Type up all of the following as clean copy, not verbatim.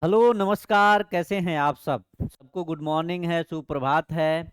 Hello नमस्कार, कैसे हैं आप सब? सबको गुड मॉर्निंग है, सुप्रभात है।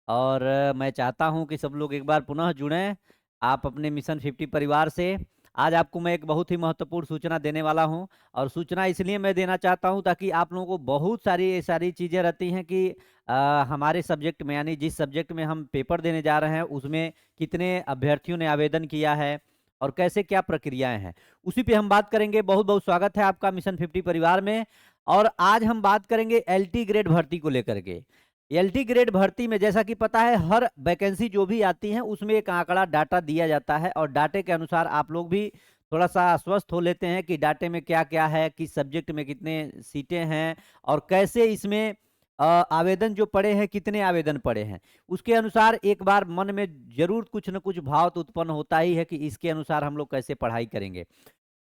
और मैं चाहता हूं कि सब लोग एक बार पुनः जुड़ें आप अपने मिशन 50 परिवार से। आज आपको मैं एक बहुत ही महत्वपूर्ण सूचना देने वाला हूं। और सूचना इसलिए मैं देना चाहता हूं ताकि आप लोगों को बहुत सारी चीज़ें रहती हैं कि अ, हमारे सब्जेक्ट में यानी जिस सब्जेक्ट में हम पेपर देने जा रहे हैं उसमें कितने अभ्यर्थियों ने आवेदन किया है और कैसे क्या प्रक्रियाएं हैं, उसी पे हम बात करेंगे। बहुत बहुत स्वागत है आपका मिशन 50 परिवार में। और आज हम बात करेंगे एलटी ग्रेड भर्ती को लेकर के। एलटी ग्रेड भर्ती में जैसा कि पता है हर वैकेंसी जो भी आती है उसमें एक आंकड़ा डाटा दिया जाता है और डाटे के अनुसार आप लोग भी थोड़ा सा आश्वस्त हो लेते हैं कि डाटे में क्या क्या है, किस सब्जेक्ट में कितने सीटें हैं और कैसे इसमें आवेदन जो पड़े हैं, कितने आवेदन पड़े हैं। उसके अनुसार एक बार मन में जरूर कुछ न कुछ भाव तो उत्पन्न होता ही है कि इसके अनुसार हम लोग कैसे पढ़ाई करेंगे।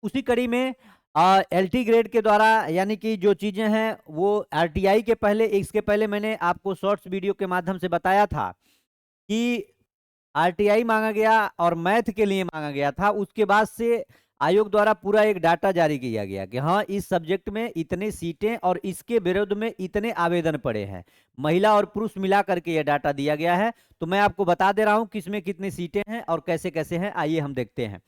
उसी कड़ी में एलटी ग्रेड के द्वारा यानी कि जो चीजें हैं वो आरटीआई के पहले, इसके पहले मैंने आपको शॉर्ट्स वीडियो के माध्यम से बताया था कि आरटीआई मांगा गया और मैथ के लिए मांगा गया था। उसके बाद से आयोग द्वारा पूरा एक डाटा जारी किया गया कि हाँ इस सब्जेक्ट में इतने सीटें और इसके विरुद्ध में इतने आवेदन पड़े हैं। महिला और पुरुष मिला करके यह डाटा दिया गया है। तो मैं आपको बता दे रहा हूं किसमें कितनी सीटें हैं और कैसे कैसे हैं, आइए हम देखते हैं।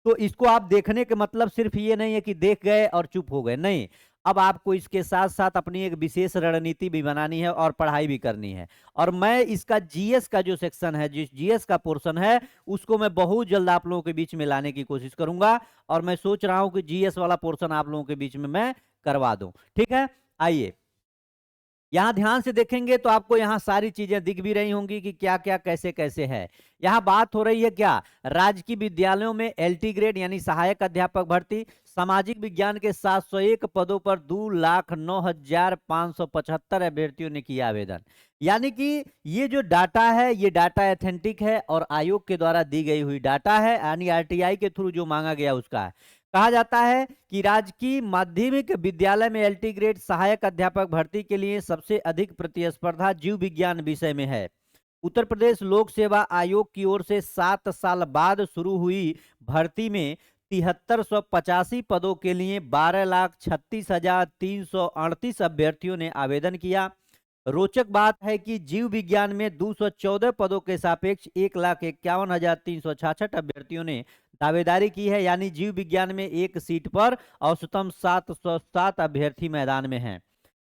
तो इसको आप देखने के मतलब सिर्फ ये नहीं है कि देख गए और चुप हो गए, नहीं। अब आपको इसके साथ साथ अपनी एक विशेष रणनीति भी बनानी है और पढ़ाई भी करनी है। और मैं इसका जीएस का जो सेक्शन है, जिस जीएस का पोर्शन है, उसको मैं बहुत जल्द आप लोगों के बीच में लाने की कोशिश करूंगा। और मैं सोच रहा हूं कि जीएस वाला पोर्शन आप लोगों के बीच में मैं करवा दूं। ठीक है, आइए यहाँ ध्यान से देखेंगे तो आपको यहाँ सारी चीजें दिख भी रही होंगी कि क्या क्या कैसे कैसे है। यहाँ बात हो रही है क्या, राजकीय विद्यालयों में एलटी ग्रेड यानी सहायक अध्यापक भर्ती। सामाजिक विज्ञान के 701 पदों पर 2,09,575 अभ्यर्थियों ने किया आवेदन। यानी कि ये जो डाटा है ये डाटा एथेंटिक है और आयोग के द्वारा दी गई हुई डाटा है, यानी आरटीआई के थ्रू जो मांगा गया उसका है। कहा जाता है कि राजकीय माध्यमिक विद्यालय में एलटी ग्रेड सहायक अध्यापक भर्ती के लिए सबसे अधिक प्रतिस्पर्धा जीव विज्ञान विषय में है। उत्तर प्रदेश लोक सेवा आयोग की ओर से 7 साल बाद शुरू हुई भर्ती में 7385 पदों के लिए 12,36,338 अभ्यर्थियों ने आवेदन किया। रोचक बात है कि जीव विज्ञान में 214 पदों के सापेक्ष 1,51,366 अभ्यर्थियों ने दावेदारी की है। यानी जीव विज्ञान में एक सीट पर औसतम 707 अभ्यर्थी मैदान में हैं।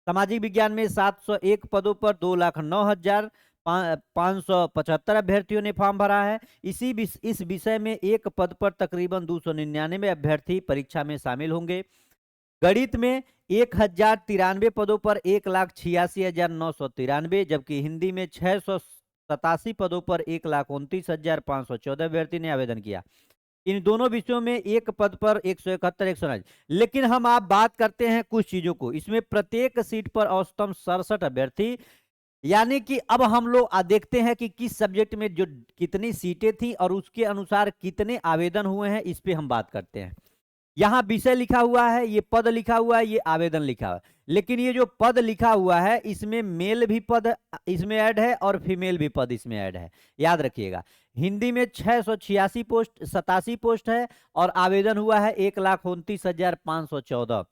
सामाजिक विज्ञान में 701 पदों पर 2,09,575 अभ्यर्थियों ने फॉर्म भरा है। इस विषय में एक पद पर तकरीबन 299 अभ्यर्थी परीक्षा में शामिल होंगे। गणित में 1,093 पदों पर 1,86,993, जबकि हिंदी में 687 पदों पर 1,29,514 अभ्यर्थी ने आवेदन किया। इन दोनों विषयों में एक पद पर 171, 149। लेकिन हम आप बात करते हैं कुछ चीजों को, इसमें प्रत्येक सीट पर औसतम 67 अभ्यर्थी। यानी कि अब हम लोग देखते हैं कि किस सब्जेक्ट में जो कितनी सीटें थी और उसके अनुसार कितने आवेदन हुए हैं, इस पे हम बात करते हैं। यहाँ विषय लिखा हुआ है, ये पद लिखा हुआ है, ये आवेदन लिखा हुआ है। लेकिन ये जो पद लिखा हुआ है इसमें मेल भी पद इसमें ऐड है और फीमेल भी पद इसमें ऐड है, याद रखिएगा। हिंदी में 686 पोस्ट 87 पोस्ट है और आवेदन हुआ है 1,29,514।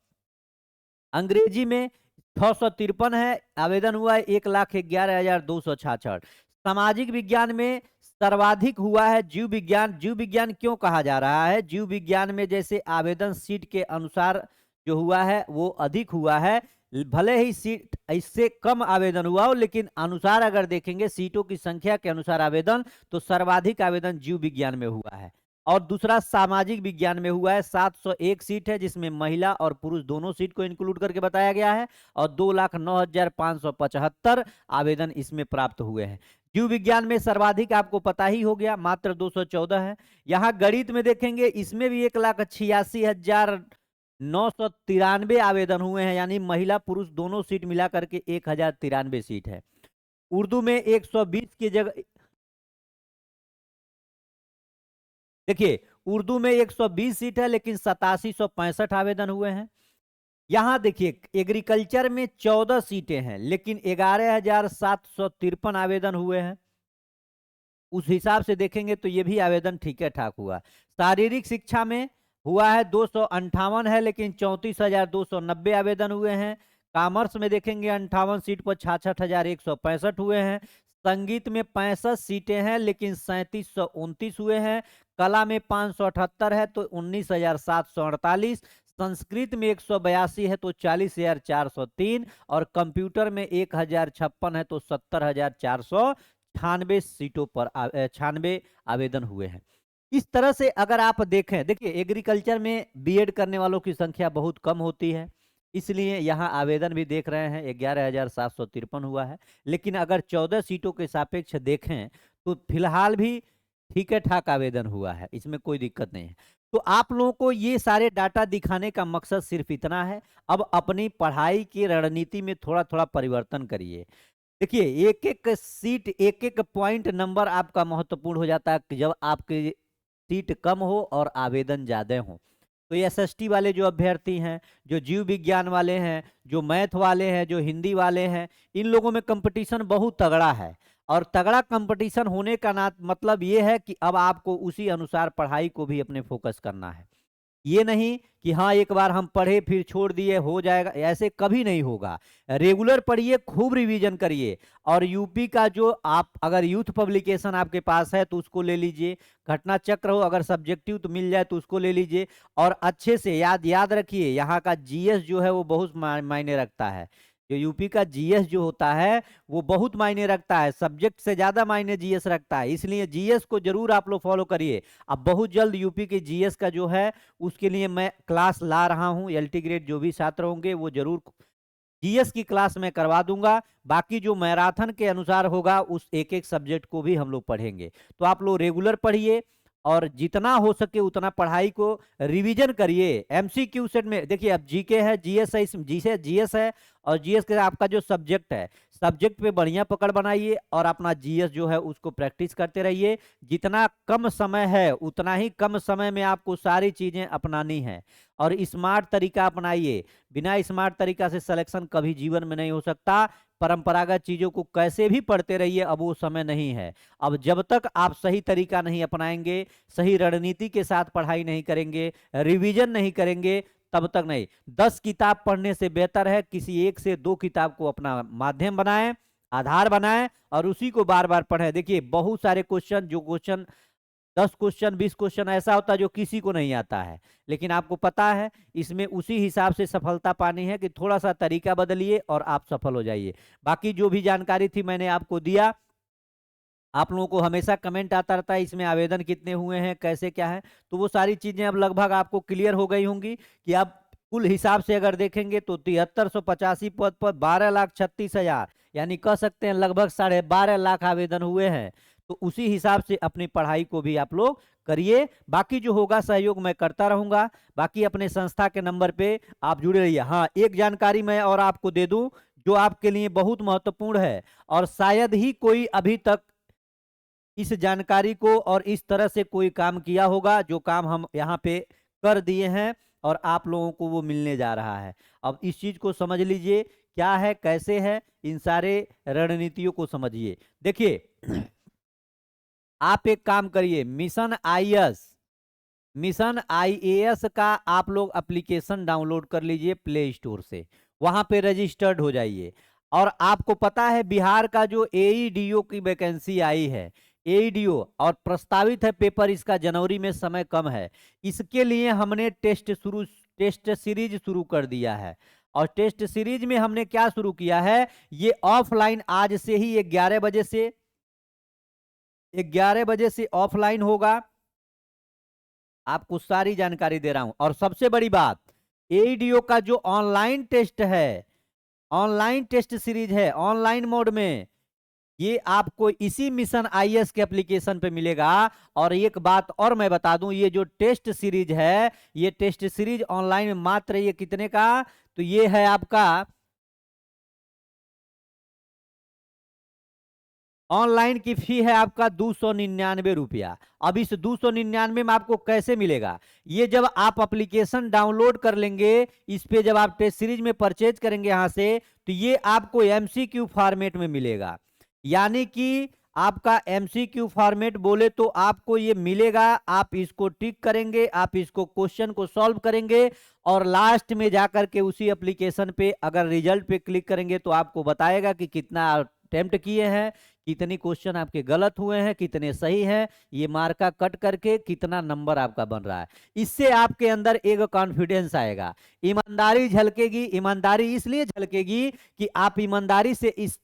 अंग्रेजी में 653 है, आवेदन हुआ है 1,11,266। सामाजिक विज्ञान में सर्वाधिक हुआ है जीव विज्ञान। जीव विज्ञान क्यों कहा जा रहा है, जीव विज्ञान में जैसे आवेदन सीट के अनुसार जो हुआ है वो अधिक हुआ है। भले ही सीट इससे कम आवेदन हुआ हो, लेकिन अनुसार अगर देखेंगे सीटों की संख्या के अनुसार आवेदन, तो सर्वाधिक आवेदन जीव विज्ञान में हुआ है। और दूसरा सामाजिक विज्ञान में हुआ है, 701 सीट है जिसमें महिला और पुरुष दोनों सीट को इंक्लूड करके बताया गया है। और 2,09,575 आवेदन इसमें प्राप्त हुए हैं। जीव विज्ञान में सर्वाधिक आपको पता ही हो गया, मात्र 214 है। यहाँ गणित में देखेंगे इसमें भी 1,86,993 आवेदन हुए हैं, यानी महिला पुरुष दोनों सीट मिला करके 1,093 सीट है। उर्दू में 120 की जगह देखिए, उर्दू में 120 सीट है लेकिन 8765 आवेदन हुए हैं। यहां देखिए एग्रीकल्चर में 14 सीटें हैं लेकिन 11,753 आवेदन हुए हैं। उस हिसाब से देखेंगे तो ये भी आवेदन ठीक है ठाक हुआ। शारीरिक शिक्षा में हुआ है 258 है, लेकिन 34,290 आवेदन हुए हैं। कॉमर्स में देखेंगे 58 सीट पर 66,165 हुए हैं। संगीत में 65 सीटें हैं, लेकिन 3729 हुए हैं। कला में 578 है तो 19,748। संस्कृत में 182 है तो 40,403। और कंप्यूटर में 1,056 है तो 70,496 सीटों पर 96 आवेदन हुए हैं। इस तरह से अगर आप देखें, देखिए एग्रीकल्चर में बीएड करने वालों की संख्या बहुत कम होती है, इसलिए यहाँ आवेदन भी देख रहे हैं 11,753 हुआ है। लेकिन अगर 14 सीटों के सापेक्ष देखें तो फिलहाल भी ठीक है ठाक आवेदन हुआ है, इसमें कोई दिक्कत नहीं है। तो आप लोगों को ये सारे डाटा दिखाने का मकसद सिर्फ इतना है। अब अपनी पढ़ाई की रणनीति में थोड़ा थोड़ा परिवर्तन करिए। देखिए एक एक सीट, एक एक पॉइंट नंबर आपका महत्वपूर्ण हो जाता है जब आपकी सीट कम हो और आवेदन ज्यादा हो। तो ये एसएसटी वाले जो अभ्यर्थी हैं, जो जीव विज्ञान वाले हैं, जो मैथ वाले हैं, जो हिंदी वाले हैं, इन लोगों में कंपटीशन बहुत तगड़ा है। और तगड़ा कंपटीशन होने का मतलब ये है कि अब आपको उसी अनुसार पढ़ाई को भी अपने फोकस करना है। ये नहीं कि हाँ एक बार हम पढ़े फिर छोड़ दिए हो जाएगा, ऐसे कभी नहीं होगा। रेगुलर पढ़िए, खूब रिवीजन करिए। और यूपी का जो आप अगर यूथ पब्लिकेशन आपके पास है तो उसको ले लीजिए। घटना चक्र हो अगर सब्जेक्टिव तो मिल जाए तो उसको ले लीजिए। और अच्छे से याद रखिए, यहाँ का जीएस जो है वो बहुत मायने रखता है। जो यूपी का जीएस जो होता है वो बहुत मायने रखता है, सब्जेक्ट से ज्यादा मायने जीएस रखता है, इसलिए जीएस को जरूर आप लोग फॉलो करिए। अब बहुत जल्द यूपी के जीएस का जो है उसके लिए मैं क्लास ला रहा हूं। एलटी ग्रेड जो भी छात्र होंगे वो जरूर जीएस की क्लास में करवा दूंगा। बाकी जो मैराथन के अनुसार होगा उस एक एक सब्जेक्ट को भी हम लोग पढ़ेंगे। तो आप लोग रेगुलर पढ़िए और जितना हो सके उतना पढ़ाई को रिवीजन करिए। एमसीक्यू सेट में देखिए अब जीके है, जीएस है, जीएस है और जीएस के आपका जो सब्जेक्ट है, सब्जेक्ट पे बढ़िया पकड़ बनाइए और अपना जीएस जो है उसको प्रैक्टिस करते रहिए। जितना कम समय है उतना ही कम समय में आपको सारी चीजें अपनानी है और स्मार्ट तरीका अपनाइए। बिना स्मार्ट तरीका से सिलेक्शन कभी जीवन में नहीं हो सकता। परंपरागत चीजों को कैसे भी पढ़ते रहिए, अब वो समय नहीं है। अब जब तक आप सही तरीका नहीं अपनाएंगे, सही रणनीति के साथ पढ़ाई नहीं करेंगे, रिवीजन नहीं करेंगे, तब तक नहीं। 10 किताब पढ़ने से बेहतर है किसी एक से 2 किताब को अपना माध्यम बनाएं, आधार बनाएं और उसी को बार बार पढ़ें। देखिए बहुत सारे क्वेश्चन, जो क्वेश्चन 10 क्वेश्चन 20 क्वेश्चन ऐसा होता है जो किसी को नहीं आता है, लेकिन आपको पता है इसमें उसी हिसाब से सफलता पानी है कि थोड़ा सा तरीका बदलिए और आप सफल हो जाइए। बाकी जो भी जानकारी थी मैंने आपको दिया। आप लोगों को हमेशा कमेंट आता रहता है इसमें आवेदन कितने हुए हैं, कैसे क्या है, तो वो सारी चीजें अब लगभग आपको क्लियर हो गई होंगी कि आप कुल हिसाब से अगर देखेंगे तो 7385 पद पर 12,36,000 यानी कह सकते हैं लगभग 12.5 लाख आवेदन हुए हैं। तो उसी हिसाब से अपनी पढ़ाई को भी आप लोग करिए। बाकी जो होगा सहयोग मैं करता रहूंगा। बाकी अपने संस्था के नंबर पे आप जुड़े रहिए। हाँ एक जानकारी मैं और आपको दे दूं जो आपके लिए बहुत महत्वपूर्ण है और शायद ही कोई अभी तक इस जानकारी को और इस तरह से कोई काम किया होगा जो काम हम यहाँ पे कर दिए हैं और आप लोगों को वो मिलने जा रहा है। अब इस चीज को समझ लीजिए क्या है कैसे है, इन सारे रणनीतियों को समझिए। देखिए आप एक काम करिए, मिशन आईएएस का आप लोग एप्लीकेशन डाउनलोड कर लीजिए प्ले स्टोर से, वहां पे रजिस्टर्ड हो जाइए। और आपको पता है बिहार का जो एईडीओ की वैकेंसी आई है, एईडीओ और प्रस्तावित है पेपर इसका जनवरी में, समय कम है। इसके लिए हमने टेस्ट सीरीज शुरू कर दिया है। और टेस्ट सीरीज में हमने क्या शुरू किया है, ये ऑफलाइन आज से ही 11 बजे से ऑफलाइन होगा। आपको सारी जानकारी दे रहा हूं। और सबसे बड़ी बात, एईडीओ का जो ऑनलाइन टेस्ट है, ऑनलाइन टेस्ट सीरीज है ऑनलाइन मोड में, ये आपको इसी मिशन आईएएस के एप्लीकेशन पे मिलेगा। और एक बात और मैं बता दूं, ये जो टेस्ट सीरीज है, ये टेस्ट सीरीज ऑनलाइन में मात्र ये कितने का, तो ये है आपका ऑनलाइन की फी है आपका 299 रुपया। अब इस 299 में आपको कैसे मिलेगा, ये जब आप एप्लीकेशन डाउनलोड कर लेंगे, इस पे जब आप टेस्ट सीरीज में परचेज करेंगे यहां से, तो ये आपको एमसीक्यू फॉर्मेट में मिलेगा। यानी कि आपका एमसीक्यू फॉर्मेट बोले तो आपको ये मिलेगा, आप इसको टिक करेंगे, आप इसको क्वेश्चन को सॉल्व करेंगे और लास्ट में जाकर के उसी एप्लीकेशन पे अगर रिजल्ट पे क्लिक करेंगे तो आपको बताएगा कि कितना अटेम्प्ट किए हैं, कितने क्वेश्चन आपके गलत हुए हैं, कितने सही हैं, ये मार्का कट करके कितना नंबर आपका बन रहा है। इससे आपके अंदर एक कॉन्फिडेंस आएगा, ईमानदारी झलकेगी। ईमानदारी इसलिए झलकेगी कि आप ईमानदारी से इस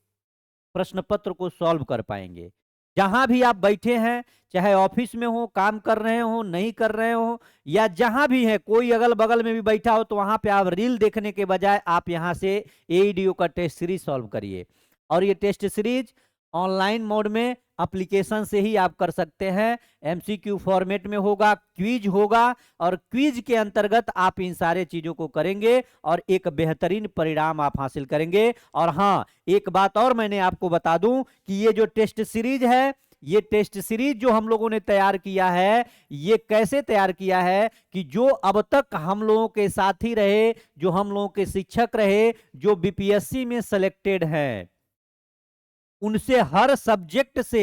प्रश्न पत्र को सॉल्व कर पाएंगे। जहां भी आप बैठे हैं, चाहे ऑफिस में हो, काम कर रहे हो, नहीं कर रहे हो, या जहां भी है, कोई अगल बगल में भी बैठा हो, तो वहां पे आप रील देखने के बजाय आप यहां से एईडीओ का टेस्ट सीरीज सॉल्व करिए। और ये टेस्ट सीरीज ऑनलाइन मोड में एप्लीकेशन से ही आप कर सकते हैं। एमसीक्यू फॉर्मेट में होगा, क्विज होगा, और क्विज के अंतर्गत आप इन सारे चीजों को करेंगे और एक बेहतरीन परिणाम आप हासिल करेंगे। और हाँ, एक बात और मैंने आपको बता दूं कि ये जो टेस्ट सीरीज है, ये टेस्ट सीरीज जो हम लोगों ने तैयार किया है, ये कैसे तैयार किया है कि जो अब तक हम लोगों के साथी रहे, जो हम लोगों के शिक्षक रहे, जो बीपीएससी में सिलेक्टेड हैं, उनसे हर सब्जेक्ट से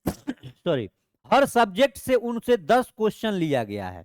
सॉरी, हर सब्जेक्ट से उनसे 10 क्वेश्चन लिया गया है।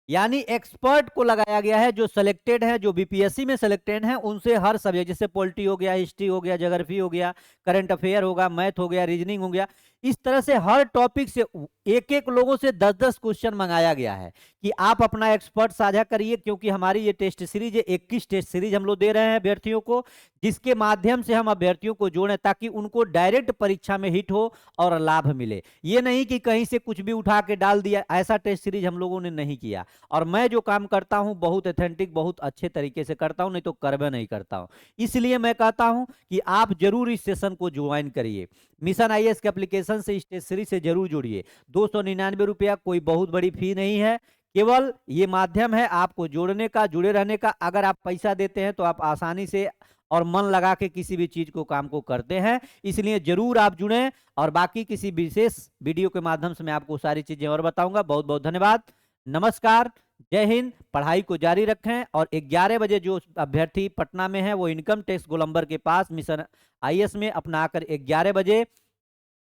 यानी एक्सपर्ट को लगाया गया है, जो सिलेक्टेड है, जो बीपीएससी में सिलेक्टेड है, उनसे हर सब्जेक्ट, जैसे पॉलिटी हो गया, हिस्ट्री हो गया, ज्योग्राफी हो गया, करंट अफेयर होगा, मैथ हो गया, रीजनिंग हो गया, इस तरह से हर टॉपिक से एक एक लोगों से 10-10 क्वेश्चन मंगाया गया है कि आप अपना एक्सपर्ट साझा करिए। क्योंकि हमारी ये टेस्ट सीरीज है, 21 टेस्ट सीरीज हम लोग दे रहे हैं अभ्यर्थियों को, जिसके माध्यम से हम अभ्यर्थियों को जोड़ें ताकि उनको डायरेक्ट परीक्षा में हिट हो और लाभ मिले। ये नहीं कि कहीं से कुछ भी उठा के डाल दिया, ऐसा टेस्ट सीरीज हम लोगों ने नहीं किया। और मैं जो काम करता हूं बहुत ऑथेंटिक, बहुत अच्छे तरीके से करता हूं, नहीं तो करबे नहीं करता हूं। इसलिए मैं कहता हूं कि आप जरूर इस सेशन को ज्वाइन करिए। मिशन आईएएस के एप्लीकेशन से इस टेस्ट सीरीज से जरूर जुड़िए। 299 रुपया कोई बहुत बड़ी फी नहीं है, केवल ये माध्यम है आपको जोड़ने का, जुड़े रहने का। अगर आप पैसा देते हैं तो आप आसानी से और मन लगा के किसी भी चीज को, काम को करते हैं। इसलिए जरूर आप जुड़ें, और बाकी किसी विशेष वीडियो के माध्यम से मैं आपको सारी चीजें और बताऊंगा। बहुत बहुत धन्यवाद, नमस्कार, जय हिंद। पढ़ाई को जारी रखें, और 11 बजे जो अभ्यर्थी पटना में है वो इनकम टैक्स गोलंबर के पास मिशन आईएएस में अपना आकर 11 बजे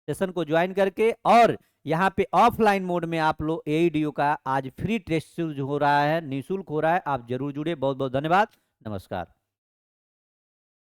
सेशन को ज्वाइन करके, और यहाँ पे ऑफलाइन मोड में आप लोग एईडीओ का आज फ्री टेस्ट शुरू हो रहा है, निःशुल्क हो रहा है, आप जरूर जुड़े। बहुत बहुत धन्यवाद, नमस्कार।